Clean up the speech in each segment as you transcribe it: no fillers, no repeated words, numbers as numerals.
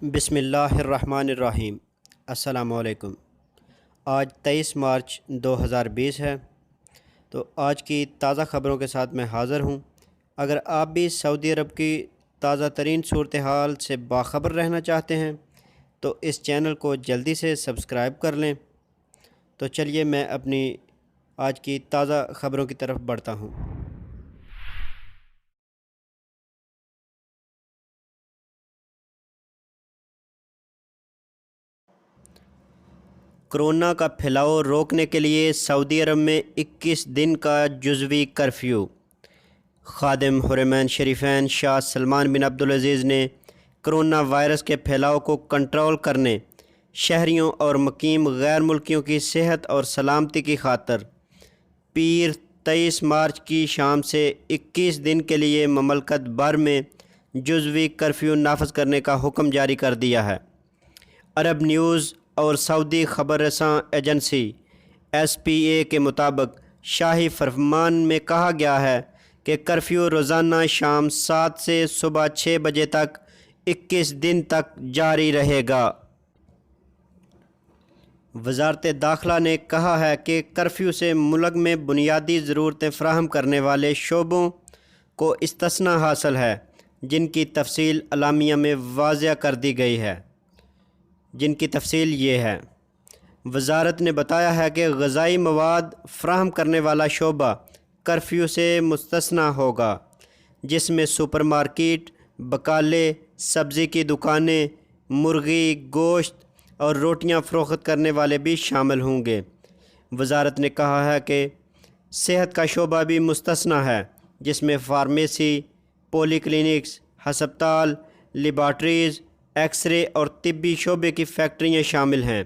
بسم اللہ الرحمن الرحیم۔ السلام علیکم۔ آج 23 مارچ 2020 ہے، تو آج کی تازہ خبروں کے ساتھ میں حاضر ہوں۔ اگر آپ بھی سعودی عرب کی تازہ ترین صورتحال سے باخبر رہنا چاہتے ہیں تو اس چینل کو جلدی سے سبسکرائب کر لیں۔ تو چلیے میں اپنی آج کی تازہ خبروں کی طرف بڑھتا ہوں۔ کرونا کا پھیلاؤ روکنے کے لیے سعودی عرب میں 21 دن کا جزوی کرفیو۔ خادم حرمین شریفین شاہ سلمان بن عبدالعزیز نے کرونا وائرس کے پھیلاؤ کو کنٹرول کرنے، شہریوں اور مقیم غیر ملکیوں کی صحت اور سلامتی کی خاطر پیر 23 مارچ کی شام سے 21 دن کے لیے مملکت بھر میں جزوی کرفیو نافذ کرنے کا حکم جاری کر دیا ہے۔ عرب نیوز اور سعودی خبر رساں ایجنسی SPA کے مطابق شاہی فرمان میں کہا گیا ہے کہ کرفیو روزانہ شام 7 سے صبح 6 بجے تک 21 دن تک جاری رہے گا۔ وزارت داخلہ نے کہا ہے کہ کرفیو سے ملک میں بنیادی ضرورتیں فراہم کرنے والے شعبوں کو استثناء حاصل ہے، جن کی تفصیل اعلامیہ میں واضح کر دی گئی ہے۔ یہ ہے، وزارت نے بتایا ہے کہ غذائی مواد فراہم کرنے والا شعبہ کرفیو سے مستثنیٰ ہوگا، جس میں سپر مارکیٹ، بقالے، سبزی کی دکانیں، مرغی، گوشت اور روٹیاں فروخت کرنے والے بھی شامل ہوں گے۔ وزارت نے کہا ہے کہ صحت کا شعبہ بھی مستثنیٰ ہے، جس میں فارمیسی، پولی کلینکس، ہسپتال، لیبارٹریز، ایکس رے اور طبی شعبے کی فیکٹریاں شامل ہیں۔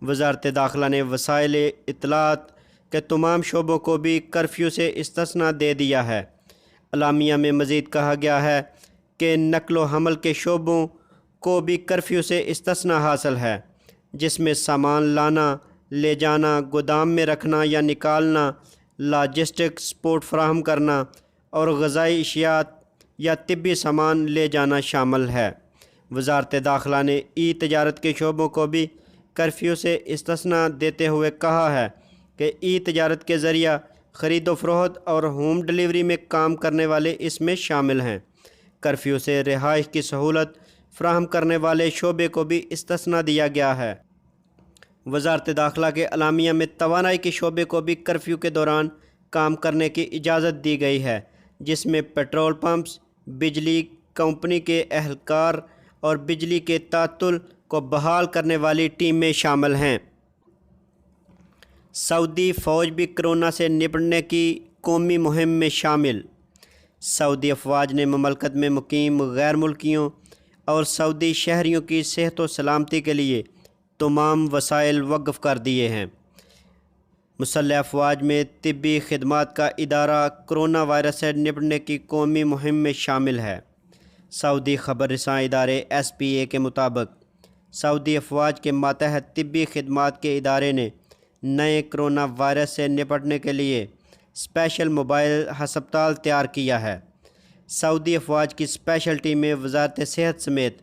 وزارت داخلہ نے وسائل اطلاعات کے تمام شعبوں کو بھی کرفیو سے استثناء دے دیا ہے۔ اعلامیہ میں مزید کہا گیا ہے کہ نقل و حمل کے شعبوں کو بھی کرفیو سے استثناء حاصل ہے، جس میں سامان لانا، لے جانا، گودام میں رکھنا یا نکالنا، لاجسٹک سپورٹ فراہم کرنا اور غذائی اشیاء یا طبی سامان لے جانا شامل ہے۔ وزارت داخلہ نے تجارت کے شعبوں کو بھی کرفیو سے استثناء دیتے ہوئے کہا ہے کہ تجارت کے ذریعہ خرید و فروخت اور ہوم ڈلیوری میں کام کرنے والے اس میں شامل ہیں۔ کرفیو سے رہائش کی سہولت فراہم کرنے والے شعبے کو بھی استثناء دیا گیا ہے۔ وزارت داخلہ کے اعلامیہ میں توانائی کے شعبے کو بھی کرفیو کے دوران کام کرنے کی اجازت دی گئی ہے، جس میں پیٹرول پمپس، بجلی کمپنی کے اہلکار اور بجلی کے تعطل کو بحال کرنے والی ٹیمیں شامل ہیں۔ سعودی فوج بھی کرونا سے نپٹنے کی قومی مہم میں شامل۔ سعودی افواج نے مملکت میں مقیم غیر ملکیوں اور سعودی شہریوں کی صحت و سلامتی کے لیے تمام وسائل وقف کر دیے ہیں۔ مسلح افواج میں طبی خدمات کا ادارہ کرونا وائرس سے نپٹنے کی قومی مہم میں شامل ہے۔ سعودی خبر رساں ادارے SPA کے مطابق سعودی افواج کے ماتحت طبی خدمات کے ادارے نے نئے کرونا وائرس سے نپٹنے کے لیے اسپیشل موبائل ہسپتال تیار کیا ہے۔ سعودی افواج کی اسپیشل ٹیمیں وزارت صحت سمیت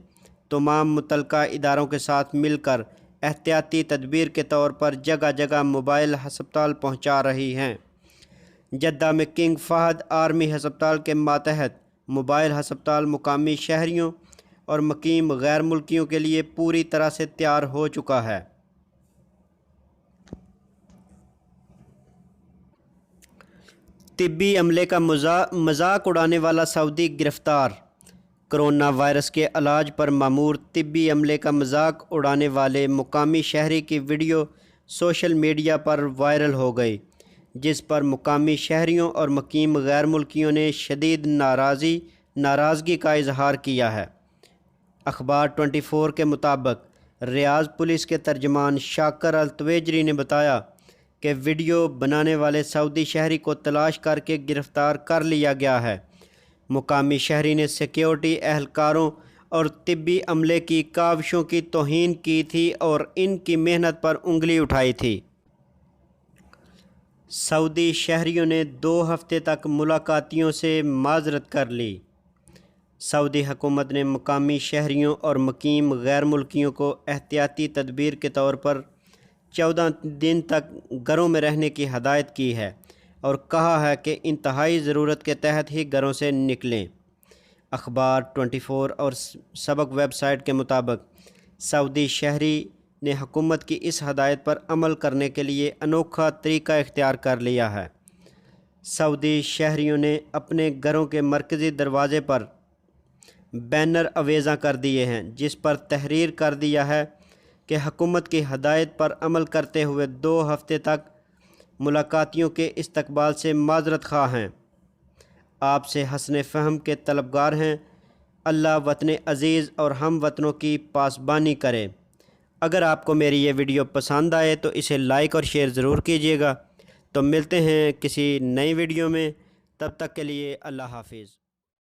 تمام متعلقہ اداروں کے ساتھ مل کر احتیاطی تدبیر کے طور پر جگہ جگہ موبائل ہسپتال پہنچا رہی ہیں۔ جدہ میں کنگ فہد آرمی ہسپتال کے ماتحت موبائل ہسپتال مقامی شہریوں اور مقیم غیر ملکیوں کے لیے پوری طرح سے تیار ہو چکا ہے۔ طبی عملے کا مذاق اڑانے والا سعودی گرفتار۔ کرونا وائرس کے علاج پر مامور طبی عملے کا مذاق اڑانے والے مقامی شہری کی ویڈیو سوشل میڈیا پر وائرل ہو گئی، جس پر مقامی شہریوں اور مقیم غیر ملکیوں نے شدید ناراضگی کا اظہار کیا ہے۔ اخبار 24 کے مطابق ریاض پولیس کے ترجمان شاکر التویجری نے بتایا کہ ویڈیو بنانے والے سعودی شہری کو تلاش کر کے گرفتار کر لیا گیا ہے۔ مقامی شہری نے سیکیورٹی اہلکاروں اور طبی عملے کی کاوشوں کی توہین کی تھی اور ان کی محنت پر انگلی اٹھائی تھی۔ سعودی شہریوں نے 2 ہفتے تک ملاقاتیوں سے معذرت کر لی۔ سعودی حکومت نے مقامی شہریوں اور مقیم غیر ملکیوں کو احتیاطی تدبیر کے طور پر 14 دن تک گھروں میں رہنے کی ہدایت کی ہے اور کہا ہے کہ انتہائی ضرورت کے تحت ہی گھروں سے نکلیں۔ اخبار 24 اور سبق ویب سائٹ کے مطابق سعودی شہری نے حکومت کی اس ہدایت پر عمل کرنے کے لیے انوکھا طریقہ اختیار کر لیا ہے۔ سعودی شہریوں نے اپنے گھروں کے مرکزی دروازے پر بینر اویزاں کر دیے ہیں جس پر تحریر کر دیا ہے کہ حکومت کی ہدایت پر عمل کرتے ہوئے 2 ہفتے تک ملاقاتیوں کے استقبال سے معذرت خواہ ہیں، آپ سے حسن فہم کے طلبگار ہیں، اللہ وطن عزیز اور ہم وطنوں کی پاسبانی کرے۔ اگر آپ کو میری یہ ویڈیو پسند آئے تو اسے لائک اور شیئر ضرور کیجیے گا۔ تو ملتے ہیں کسی نئی ویڈیو میں، تب تک کے لیے اللہ حافظ۔